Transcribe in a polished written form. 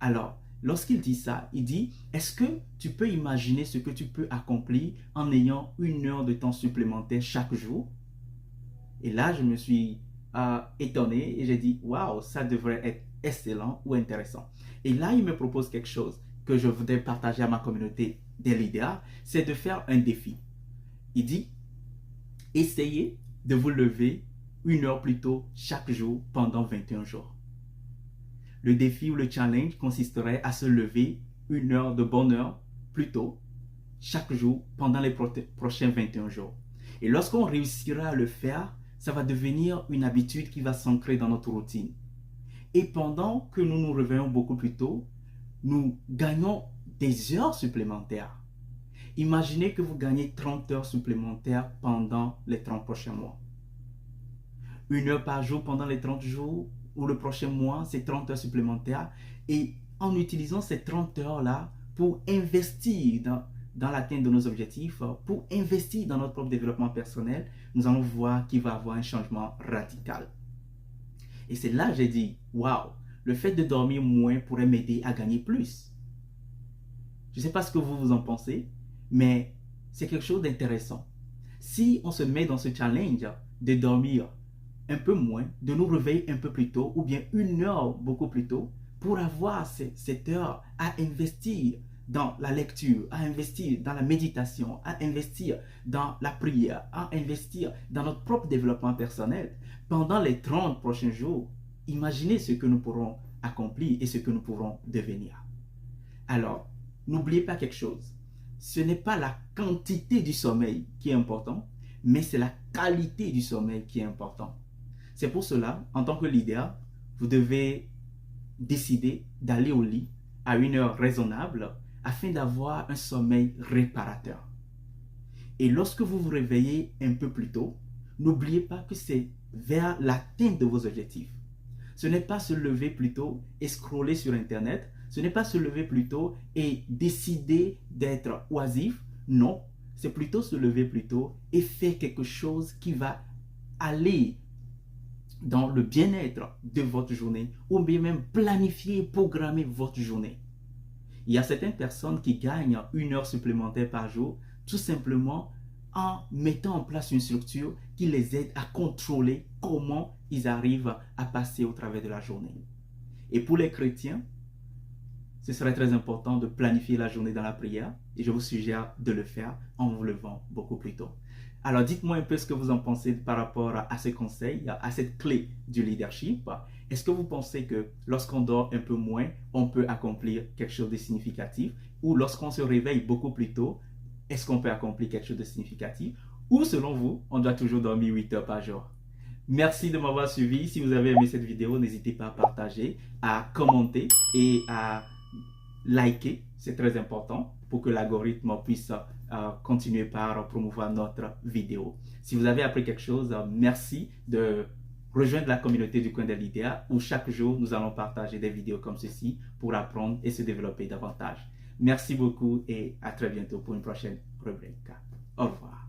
Alors, lorsqu'il dit ça, il dit, est-ce que tu peux imaginer ce que tu peux accomplir en ayant 1 heure de temps supplémentaire chaque jour? Et là, je me suis étonné et j'ai dit, waouh, ça devrait être excellent ou intéressant. Et là, il me propose quelque chose que je voudrais partager à ma communauté des leaders, c'est de faire un défi. Il dit, essayez de vous lever 1 heure plus tôt chaque jour pendant 21 jours. Le défi ou le challenge consisterait à se lever 1 heure de bonne heure plus tôt chaque jour pendant les prochains 21 jours. Et lorsqu'on réussira à le faire, ça va devenir une habitude qui va s'ancrer dans notre routine. Et pendant que nous nous réveillons beaucoup plus tôt, nous gagnons des heures supplémentaires. Imaginez que vous gagnez 30 heures supplémentaires pendant les 30 prochains mois. 1 heure par jour pendant les 30 jours ou le prochain mois, c'est 30 heures supplémentaires. Et en utilisant ces 30 heures-là pour investir dans l'atteinte de nos objectifs, pour investir dans notre propre développement personnel, nous allons voir qu'il va y avoir un changement radical. Et c'est là que j'ai dit, waouh, le fait de dormir moins pourrait m'aider à gagner plus. Je ne sais pas ce que vous en pensez, mais c'est quelque chose d'intéressant. Si on se met dans ce challenge de dormir un peu moins, de nous réveiller un peu plus tôt, ou bien 1 heure beaucoup plus tôt, pour avoir cette heure à investir dans la lecture, à investir dans la méditation, à investir dans la prière, à investir dans notre propre développement personnel, pendant les 30 prochains jours, imaginez ce que nous pourrons accomplir et ce que nous pourrons devenir. Alors, n'oubliez pas quelque chose. Ce n'est pas la quantité du sommeil qui est important, mais c'est la qualité du sommeil qui est important. C'est pour cela, en tant que leader, vous devez décider d'aller au lit à 1 heure raisonnable afin d'avoir un sommeil réparateur. Et lorsque vous vous réveillez un peu plus tôt, n'oubliez pas que c'est vers l'atteinte de vos objectifs. Ce n'est pas se lever plus tôt et scroller sur Internet. Ce n'est pas se lever plus tôt et décider d'être oisif. Non, c'est plutôt se lever plus tôt et faire quelque chose qui va aller dans le bien-être de votre journée ou bien même planifier, programmer votre journée. Il y a certaines personnes qui gagnent 1 heure supplémentaire par jour tout simplement en mettant en place une structure qui les aide à contrôler comment ils arrivent à passer au travers de la journée. Et pour les chrétiens, ce serait très important de planifier la journée dans la prière et je vous suggère de le faire en vous levant beaucoup plus tôt. Alors dites-moi un peu ce que vous en pensez par rapport à ces conseils, à cette clé du leadership. Est-ce que vous pensez que lorsqu'on dort un peu moins, on peut accomplir quelque chose de significatif? Ou lorsqu'on se réveille beaucoup plus tôt, est-ce qu'on peut accomplir quelque chose de significatif? Ou selon vous, on doit toujours dormir 8 heures par jour? Merci de m'avoir suivi. Si vous avez aimé cette vidéo, n'hésitez pas à partager, à commenter et à liker. C'est très important pour que l'algorithme puisse continuer par promouvoir notre vidéo. Si vous avez appris quelque chose, merci de rejoindre la communauté du coin des leaders où chaque jour nous allons partager des vidéos comme ceci pour apprendre et se développer davantage. Merci beaucoup et à très bientôt pour une prochaine rubrique. Au revoir.